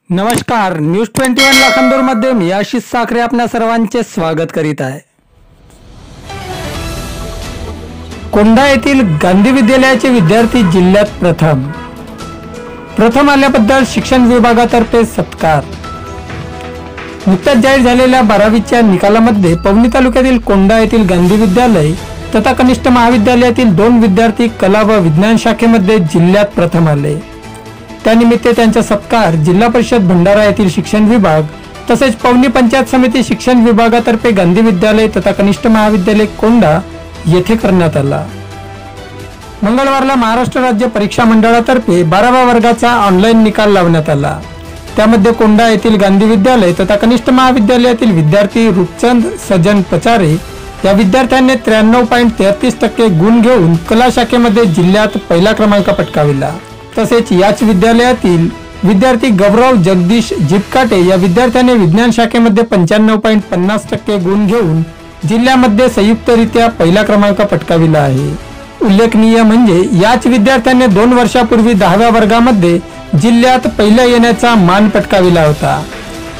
नमस्कार, न्यूज 21 लाखांदूर मध्ये मी आशिष साखरे आपल्या सर्वांचे स्वागत करीत आहे। कोंढा येथील गांधी विद्यालयाचे विद्यार्थी जिल्ह्यात प्रथम आल्याबद्दल शिक्षण विभागातर्फे सत्कार। नुकत्याच जाहीर झालेल्या 12वीच्या निकालामध्ये पवनी तालुक्यातील कोंढा येथील गांधी विद्यालय तथा कनिष्ठ महाविद्यालयातील 2 विद्यार्थी कला व विज्ञान शाखेमध्ये जिल्ह्यात प्रथम आले। त्यानिमित्त त्यांचा सत्कार जिल्हा परिषद भंडारा येथील शिक्षण विभाग तसेच पवनी पंचायत समिती शिक्षण विभागातर्फे गांधी विद्यालय तथा कनिष्ठ महाविद्यालय कोंढा येथे करण्यात आला। मंगळवारला महाराष्ट्र राज्य परीक्षा मंडळातर्फे 12व्या वर्गाचा ऑनलाईन निकाल लावण्यात आला। त्यामध्ये कोंढा येथील गांधी विद्यालय तथा कनिष्ठ महाविद्यालयातील विद्यार्थी रूपचंद सजन पचारे या विद्यार्थ्यांनी 93.33% गुण घेऊन कला शाखेमध्ये जिल्ह्यात पहिला क्रमांक पटकाविला। तसेच याच विद्यालयातील विद्यार्थी गौरव जगदीश जिपकाटे या विद्यार्थ्याने विज्ञान शाखेमध्ये 95.50% गुण घेऊन जिल्ह्यामध्ये संयुक्तरित्या पहिला क्रमांक पटकाविला आहे। उल्लेखनीय म्हणजे याच विद्यार्थ्याने 2 वर्षापूर्वी 10व्या वर्गामध्ये जिल्ह्यात पहिला येण्याचा मान पटकाविला होता।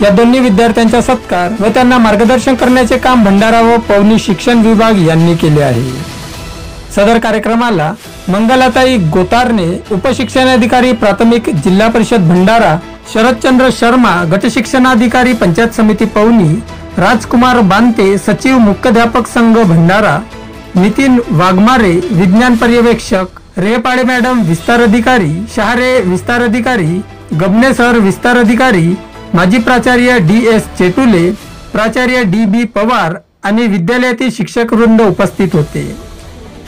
या दोन्ही विद्यार्थ्यांचा सत्कार व त्यांना मार्गदर्शन करण्याचे काम भंडारा व पवनी शिक्षण विभाग यांनी केले आहे। सदर कार्यक्रमाला मंगलाताई गोतारने, उपशिक्षणाधिकारी प्राथमिक जिल्हा परिषद भंडारा शरदचंद्र शर्मा, गटशिक्षणाधिकारी पंचायत समिती पवनी राजकुमार बांते, सचिव मुख्याध्यापक संघ भंडारा नितीन वाघमारे, विज्ञान पर्यवेक्षक रेपाळे मॅडम विस्तार अधिकारी, शहारे विस्तार अधिकारी, गबने सर विस्तार अधिकारी, माजी प्राचार्य DS चेटुले, प्राचार्य DB पवार आणि विद्यालयातील शिक्षक वृंद उपस्थित होते।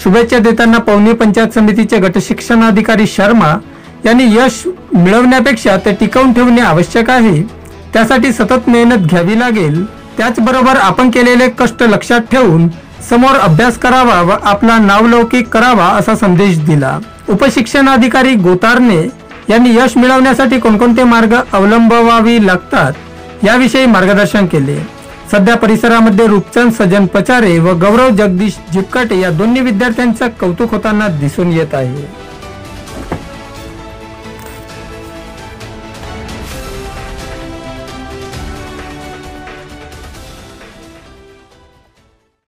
शुभेच्छा देताना पवनी पंचायत समितीचे गटशिक्षणाधिकारी शर्मा यांनी यश मिळवण्यापेक्षा ते टिकवून ठेवणे आवश्यक आहे, त्यासाठी सतत मेहनत घ्यावी लागेल। त्याचबरोबर आपण केलेले कष्ट लक्षात ठेवून समोर अभ्यास करावा व आपला नावलौकिक करावा असा संदेश दिला। उपशिक्षणाधिकारी गोतारने यांनी यश मिळवण्यासाठी कोणकोणते मार्ग अवलंबावी लागतात याविषयी मार्गदर्शन केले। सध्या परिसरामध्ये रूपचंद सजन पचारे व गौरव जगदीश जिपकाटे या दोन्ही विद्यार्थ्यांचे कौतुक होताना दिसून येत आहे।